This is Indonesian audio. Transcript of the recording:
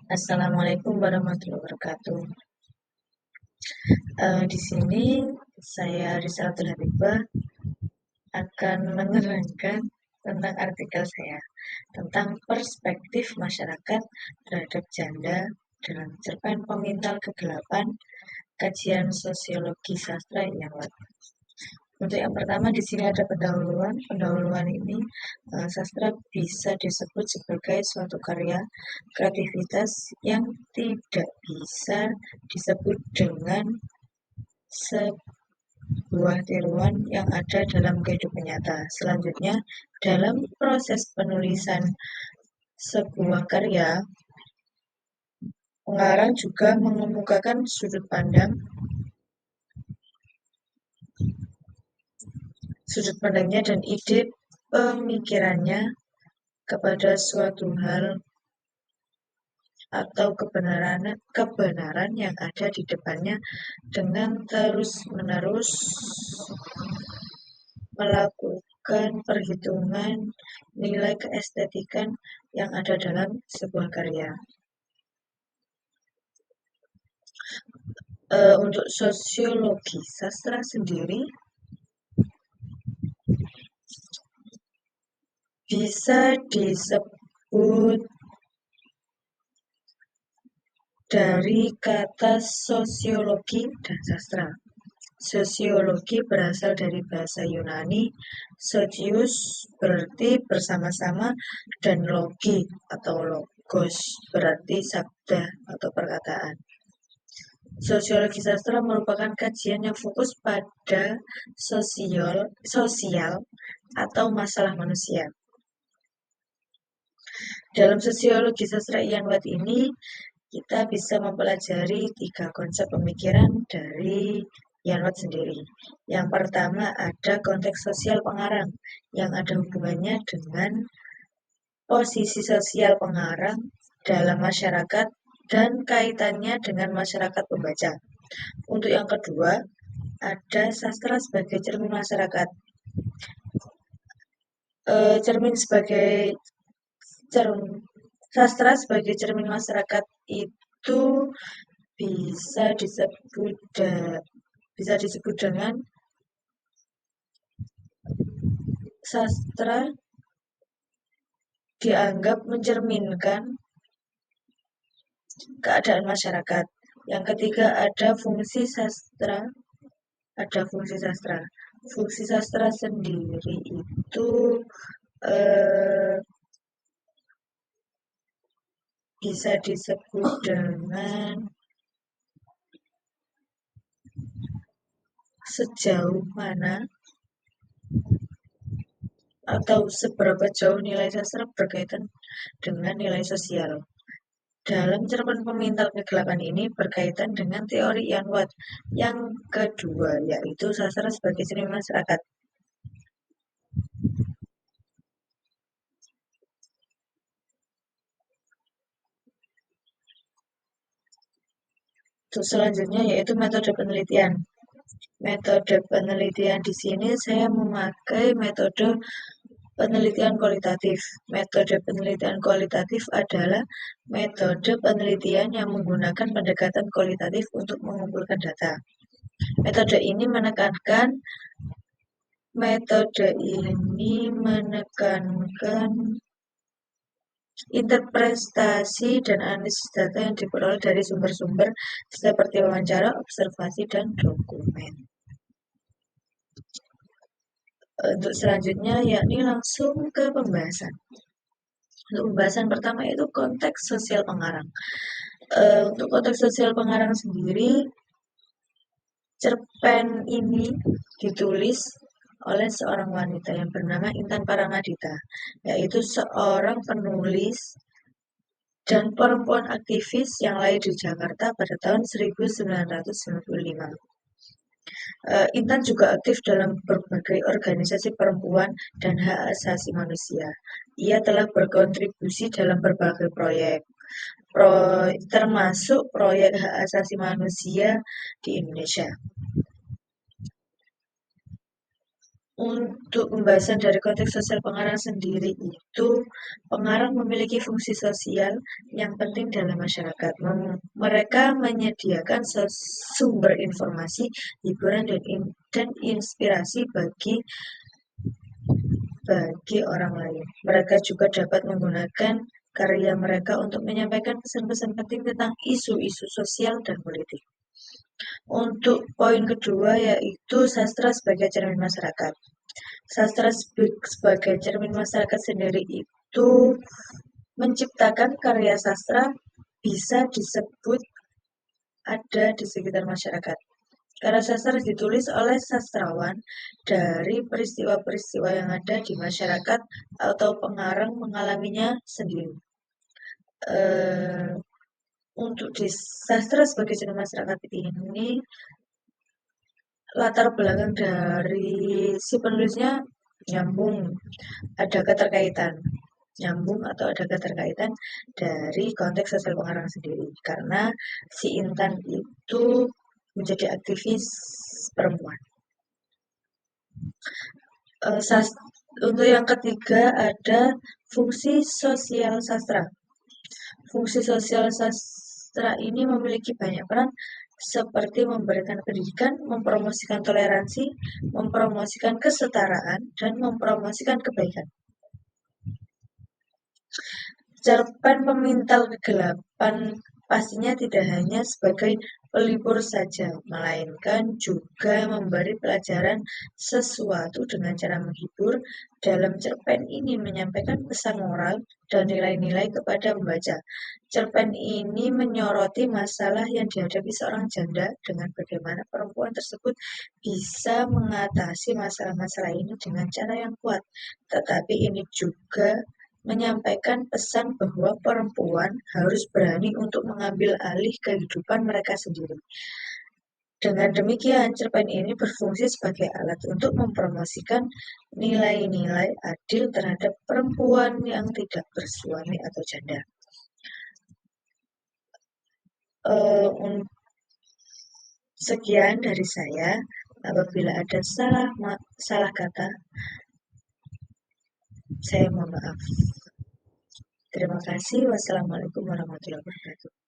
Assalamualaikum warahmatullahi wabarakatuh. Di sini saya Rizalatul Habibah akan menerangkan tentang artikel saya tentang perspektif masyarakat terhadap janda dalam cerpen Pemintal Kegelapan Kajian Sosiologi Sastra yang Wati. Untuk yang pertama di sini ada pendahuluan. Pendahuluan ini sastra bisa disebut sebagai suatu karya kreativitas yang tidak bisa disebut dengan sebuah tiruan yang ada dalam kehidupan nyata. Selanjutnya, dalam proses penulisan sebuah karya, pengarang juga mengemukakan sudut pandangnya dan ide pemikirannya kepada suatu hal atau kebenaran yang ada di depannya dengan terus-menerus melakukan perhitungan nilai keestetikan yang ada dalam sebuah karya. Untuk sosiologi sastra sendiri bisa disebut dari kata sosiologi dan sastra. Sosiologi berasal dari bahasa Yunani, sozius berarti bersama-sama, dan logi atau logos berarti sabda atau perkataan. Sosiologi sastra merupakan kajian yang fokus pada sosial atau masalah manusia. Dalam sosiologi sastra Ian Watt ini, kita bisa mempelajari 3 konsep pemikiran dari Ian Watt sendiri. Yang pertama ada konteks sosial pengarang, yang ada hubungannya dengan posisi sosial pengarang dalam masyarakat dan kaitannya dengan masyarakat pembaca. Untuk yang kedua, ada sastra sebagai cermin masyarakat. Sastra sebagai cermin masyarakat itu bisa disebut dengan sastra dianggap mencerminkan keadaan masyarakat. Yang ketiga ada fungsi sastra. Fungsi sastra sendiri itu bisa disebut dengan sejauh mana atau seberapa jauh nilai sastra berkaitan dengan nilai sosial. Dalam cerpen Pemintal Kegelapan ini berkaitan dengan teori Ian Watt yang kedua, yaitu sastra sebagai cermin masyarakat. Untuk selanjutnya yaitu metode penelitian. Metode penelitian di sini saya memakai metode penelitian kualitatif. Metode penelitian kualitatif adalah metode penelitian yang menggunakan pendekatan kualitatif untuk mengumpulkan data. Metode ini menekankan interpretasi dan analisis data yang diperoleh dari sumber-sumber seperti wawancara, observasi, dan dokumen. Untuk selanjutnya yakni langsung ke pembahasan. Untuk pembahasan pertama itu konteks sosial pengarang. Untuk konteks sosial pengarang sendiri, cerpen ini ditulis oleh seorang wanita yang bernama Intan Paramadita, yaitu seorang penulis dan perempuan aktivis yang lahir di Jakarta pada tahun 1995. Intan juga aktif dalam berbagai organisasi perempuan dan hak asasi manusia. Ia telah berkontribusi dalam berbagai proyek, termasuk proyek hak asasi manusia di Indonesia. Untuk pembahasan dari konteks sosial pengarang sendiri itu, pengarang memiliki fungsi sosial yang penting dalam masyarakat. Mereka menyediakan sumber informasi, hiburan, dan inspirasi bagi orang lain. Mereka juga dapat menggunakan karya mereka untuk menyampaikan pesan-pesan penting tentang isu-isu sosial dan politik. Untuk poin kedua yaitu sastra sebagai cermin masyarakat. Sastra sebagai cermin masyarakat sendiri itu menciptakan karya sastra bisa disebut ada di sekitar masyarakat. Karya sastra ditulis oleh sastrawan dari peristiwa-peristiwa yang ada di masyarakat atau pengarang mengalaminya sendiri. Untuk di sastra sebagai cermin masyarakat ini, latar belakang dari si penulisnya nyambung, ada keterkaitan. Nyambung atau ada keterkaitan dari konteks sosial pengarang sendiri. Karena si Intan itu menjadi aktivis perempuan. Untuk yang ketiga ada fungsi sosial sastra. Fungsi sosial sastra ini memiliki banyak peran seperti memberikan pendidikan, mempromosikan toleransi, mempromosikan kesetaraan, dan mempromosikan kebaikan. Cerpen Pemintal Kegelapan pastinya tidak hanya sebagai pelipur saja, melainkan juga memberi pelajaran sesuatu dengan cara menghibur. Dalam cerpen ini menyampaikan pesan moral dan nilai-nilai kepada pembaca. Cerpen ini menyoroti masalah yang dihadapi seorang janda dengan bagaimana perempuan tersebut bisa mengatasi masalah-masalah ini dengan cara yang kuat. Tetapi ini juga menyampaikan pesan bahwa perempuan harus berani untuk mengambil alih kehidupan mereka sendiri. Dengan demikian, cerpen ini berfungsi sebagai alat untuk mempromosikan nilai-nilai adil terhadap perempuan yang tidak bersuami atau janda. Sekian dari saya. Apabila ada salah kata, saya mohon maaf. Terima kasih. Wassalamualaikum warahmatullahi wabarakatuh.